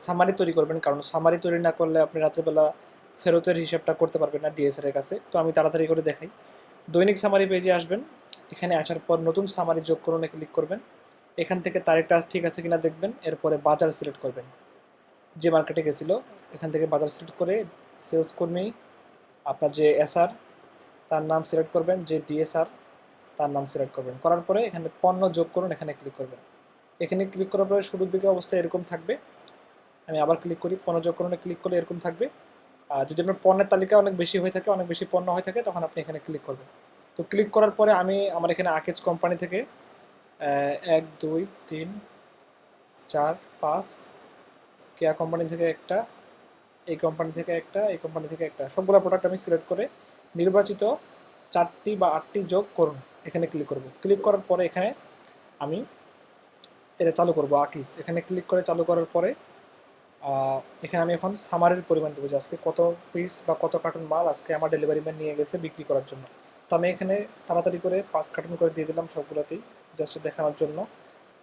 Summary তৈরি করবেন, কারণ সামারি তৈরি না করলে আপনি রাত্রেবেলা ফেরতের হিসাবটা করতে পারবেন না ডিএসআর এর কাছে। তো আমি তাড়াতাড়ি করে দেখাই। দৈনিক সামারি পেজে আসবেন, এখানে আসার পর নতুন সামারি যোগ করুন ক্লিক করবেন। এখান থেকে তারিখটা ঠিক আছে কিনা দেখবেন, এরপরে বাজার সিলেক্ট করবেন, যে মার্কেটে গেছিলো এখান থেকে বাজার সিলেক্ট করে সেলস কর্মী আপনার যে এসআর তার নাম সিলেক্ট করবেন, যে ডিএসআর তার নাম সিলেক্ট করবেন, করার পরে এখানে পণ্য যোগ করুন, এখানে ক্লিক করবেন। এখানে ক্লিক করার পরে শুরুর দিকে অবস্থা এরকম থাকবে। আমি আবার ক্লিক করি, পণ্য যোগ করুন ক্লিক করলে এরকম থাকবে। আর যদি আপনার পণ্যের তালিকা অনেক বেশি হয়ে থাকে, অনেক বেশি পণ্য হয়ে থাকে, তখন আপনি এখানে ক্লিক করবেন। তো ক্লিক করার পরে আমি আমার এখানে আকেজ কোম্পানি থেকে 1 2 3 4 5, কেয়া কোম্পানি থেকে একটা, এই কোম্পানি থেকে একটা, এই কোম্পানি থেকে একটা, সবগুলো প্রোডাক্ট আমি সিলেক্ট করে নির্বাচিত 4টি বা 8টি যোগ করুন, এখানে ক্লিক করব। ক্লিক করার পরে এখানে আমি এটা চালু করব আকিস, এখানে ক্লিক করে চালু করার পরে এখানে আমি এখন সামারের পরিমাণ দেবো যে আজকে কত পিস বা কত কার্টুন মাল আজকে আমার ডেলিভারি ম্যান নিয়ে গেছে বিক্রি করার জন্য। তো আমি এখানে তাড়াতাড়ি করে 5 কার্টুন করে দিয়ে দিলাম সবগুলোতেই, জাস্ট দেখানোর জন্য।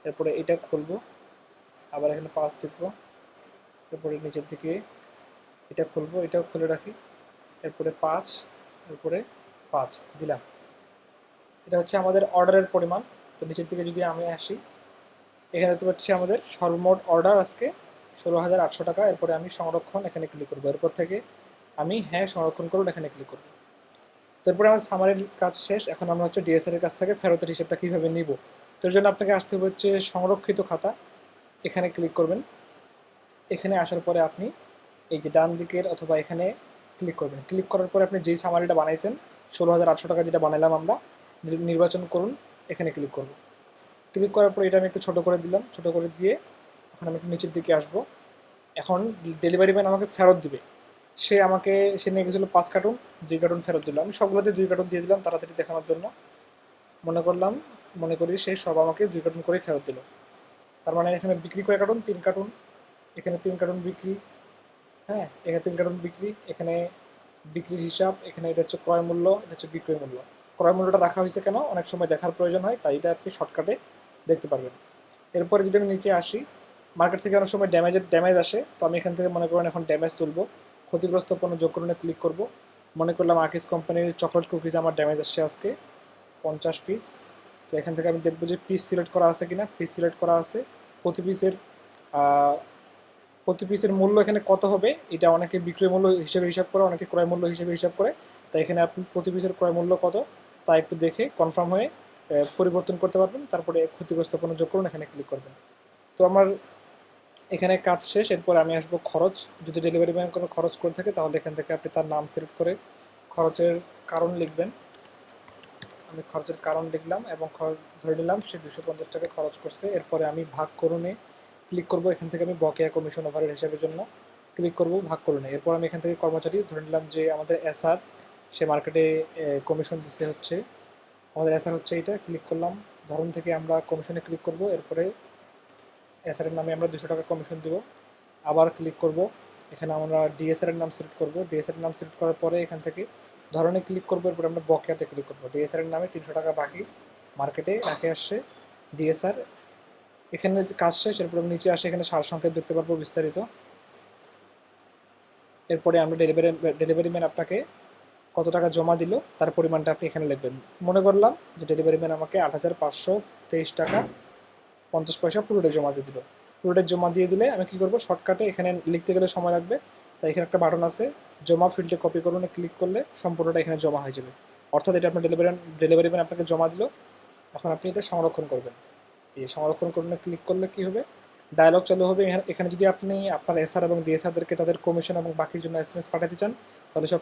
এরপরে এটা খুলবো, আবার এখানে 5 দেখবো, এরপরে নিচের দিকে এটা খুলবো, এটাও খুলে রাখি, এরপরে 5, এরপরে 5 দিলাম। এটা হচ্ছে আমাদের অর্ডারের পরিমাণ। তো নিচের দিকে যদি আমি আসি, এখানে দেখতে পাচ্ছি আমাদের সর্বমোট অর্ডার আজকে 16,800 টাকা। এরপরে আমি সংরক্ষণ এখানে ক্লিক করবো, এরপর থেকে আমি হ্যাঁ সংরক্ষণ করুন এখানে ক্লিক করবো। তারপরে আমার সামারির কাজ শেষ। এখন আমরা হচ্ছে ডিএসআর এর কাছ থেকে ফেরতের হিসেবটা কীভাবে নিব। তো এর জন্য আপনাকে আসতে হবে হচ্ছে সংরক্ষিত খাতা, এখানে ক্লিক করবেন। এখানে আসার পরে আপনি এই যে ডান দিকের অথবা এখানে ক্লিক করবেন। ক্লিক করার পরে আপনি যেই সামারিটা বানাইছেন 16,800 টাকা যেটা বানাইলাম আমরা, নির্বাচন করুন, এখানে ক্লিক করব। ক্লিক করার পরে এটা আমি একটু ছোটো করে দিলাম, ছোটো করে দিয়ে এখন আমি একটু নিচের দিকে আসবো। এখন ডেলিভারি ম্যান আমাকে ফেরত দিবে, সে নিয়ে গেছিলো 5 কার্টুন, 2 কার্টুন ফেরত দিল। আমি সবগুলোতে 2 কার্টুন দিয়ে দিলাম তাড়াতাড়ি দেখানোর জন্য। মনে করি সে সব আমাকে 2 কার্টুন করেই ফেরত দিল। তার মানে এখানে বিক্রি করে কার্টুন 3 কার্টুন, এখানে 3 কার্টুন বিক্রি, হ্যাঁ এখানে 3 কার্টুন বিক্রি, এখানে বিক্রির হিসাব, এখানে এটা হচ্ছে ক্রয় মূল্য, এটা হচ্ছে বিক্রয় মূল্য। ক্রয় মূল্যটা রাখা হয়েছে কেন, অনেক সময় দেখার প্রয়োজন হয়, তাই এটা আপনি শর্টকাটে দেখতে পারবেন। এরপরে যদি আমি নিচে আসি, মার্কেট থেকে অনেক সময় ড্যামেজ আসে, তো আমি এখান থেকে মনে করেন এখন ড্যামেজ তুলবো, ক্ষতিগ্রস্ত পণ্য যোগ করণে ক্লিক করব। মনে করলাম আকিস কোম্পানির চকলেট কুকিজ আমার ড্যামেজ আসছে আজকে 50 পিস। তো এখান থেকে আমি দেখবো যে পিস সিলেক্ট করা আছে কিনা, পিস সিলেক্ট করা আছে। প্রতি পিসের প্রতি পিসের মূল্য এখানে কত হবে, এটা অনেকে বিক্রয় মূল্য হিসেবে হিসাব করে, অনেকে ক্রয় মূল্য হিসেবে হিসাব করে। তাই এখানে আপনি প্রতি পিসের ক্রয় মূল্য কত তা একটু দেখে কনফার্ম হয়ে পরিবর্তন করতে পারবেন। তারপরে ক্ষতিগ্রস্ত পণ্য যোগ করুন, এখানে ক্লিক করবেন। তো আমার এখানে কাজ শেষ। এরপর আমি আসবো খরচ। যদি ডেলিভারি ম্যান কোনো খরচ করে থাকে তাহলে এখান থেকে আপনি তার নাম সিলেক্ট করে খরচের কারণ লিখবেন। আমি খরচের কারণ লিখলাম এবং ধরে নিলাম সে 250 টাকা খরচ করছে। এরপরে আমি ভাগ করুনে ক্লিক করব, এখান থেকে আমি বকেয়া কমিশন ওভারের হিসাবের জন্য ক্লিক করব ভাগ করুনে। এরপর আমি এখান থেকে কর্মচারী ধরে নিলাম যে আমাদের এসআর, সে মার্কেটে কমিশন দিচ্ছে হচ্ছে, আমাদের এসআর হচ্ছে এইটা, ক্লিক করলাম। ধরন থেকে আমরা কমিশনে ক্লিক করব, এরপরে এসআরের নামে আমরা 200 টাকা কমিশন দেবো। আবার ক্লিক করব, এখানে আমরা ডিএসআরের নাম সিলেক্ট করব। ডিএসআরের নাম সিলেক্ট করার পরে এখান থেকে ধরনে ক্লিক করবো, এরপর আমরা বকেয়াতে ক্লিক করবো। ডিএসআরের নামে 300 টাকা বাকি মার্কেটে রাখে আসছে ডিএসআর। এখানে কাজ শেষ। এরপর নিচে আসে, এখানে সারসংক্ষেপ দেখতে পারবো বিস্তারিত। এরপরে আমরা ডেলিভারি ম্যান আপনাকে কত টাকা জমা দিল তার পরিমাণটা আপনি এখানে লিখবেন। মনে করলাম যে ডেলিভারি ম্যান আমাকে 8,523 টাকা 50 পয়সা পুরোটাই জমা দিয়ে দিল। পুরোটাই জমা দিয়ে দিলে আমি কী করবো, শর্টকাটে এখানে লিখতে গেলে সময় লাগবে, তাই এখানে একটা বাটন আছে জমা ফিল্ডে কপি করুন, ক্লিক করলে সম্পূর্ণটা এখানে জমা হয়ে যাবে। অর্থাৎ এটা আপনার ডেলিভারি ম্যান আপনাকে জমা দিল, এখন আপনি এটা সংরক্ষণ করবেন। এই সংরক্ষণ করুন ক্লিক করলে কী হবে, ডায়লগ চালু হবে। এখানে যদি আপনি আপনার এসআর এবং ডিএসআরদেরকে তাদের কমিশন এবং বাকির জন্য এসএমএস পাঠাতে চান তাহলে সব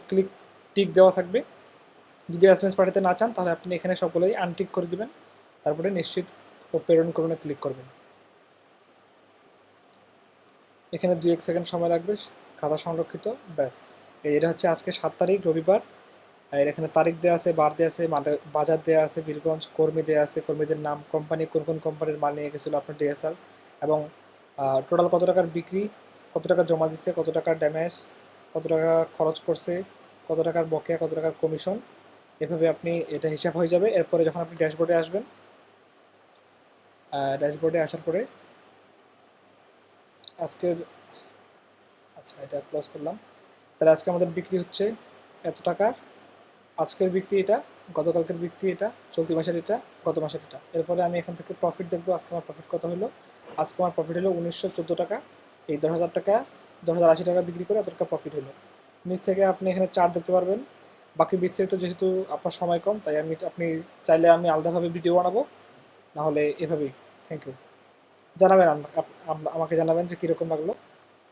টিক দেওয়া থাকবে। যদি এসএমএস পাঠাতে না চান তাহলে আপনি এখানে সবগুলোই আনটিক করে দেবেন, তারপরে নিশ্চিত ও প্রেরণ করুন ক্লিক করবেন। এখানে 2-1 সেকেন্ড সময় লাগবে, খাতা সংরক্ষিত, ব্যাস। এটা হচ্ছে আজকে 7 তারিখ রবিবার। আর এখানে তারিখ দেওয়া আছে, বার দেওয়া আছে, বাজার দেওয়া আছে বীরগঞ্জ, কর্মী দেওয়া আছে, কর্মীদের নাম, কোম্পানি কোন কোন কোম্পানির মাল নিয়ে গেছিলো আপনার ডিএসআর, এবং টোটাল কত টাকার বিক্রি, কত টাকা জমা দিচ্ছে, কত টাকার ড্যামেজ, কত টাকা খরচ করছে, কত টাকার বকেয়া, কত টাকার কমিশন, এভাবে আপনি এটা হিসাব হয়ে যাবে। এরপরে যখন আপনি ড্যাশবোর্ডে আসবেন, ড্যাশবোর্ডে আসার পরে আজকের আচ্ছা, এটা ক্লোজ করলাম। তাহলে আজকে আমাদের বিক্রি হচ্ছে এত টাকার, আজকের বিক্রি এটা, গতকালকের বিক্রি এটা, চলতি মাসের এটা, গত মাসের এটা। এরপরে আমি এখান থেকে প্রফিট দেখবো, আজকে আমার প্রফিট কত হলো। আজকে আমার প্রফিট হলো 1914 টাকা। এই 10,000 টাকা, 10,080 টাকা বিক্রি করে এত টাকা প্রফিট হলো। নিচ থেকে আপনি এখানে চার্ট দেখতে পারবেন। বাকি বিস্তারিত যেহেতু আপনার সময় কম, তাই আপনি চাইলে আমি আলাদাভাবে ভিডিও বানাবো, নাহলে এভাবেই। Thank you. জানাবেন আমাকে জানাবেন যে কীরকম লাগলো।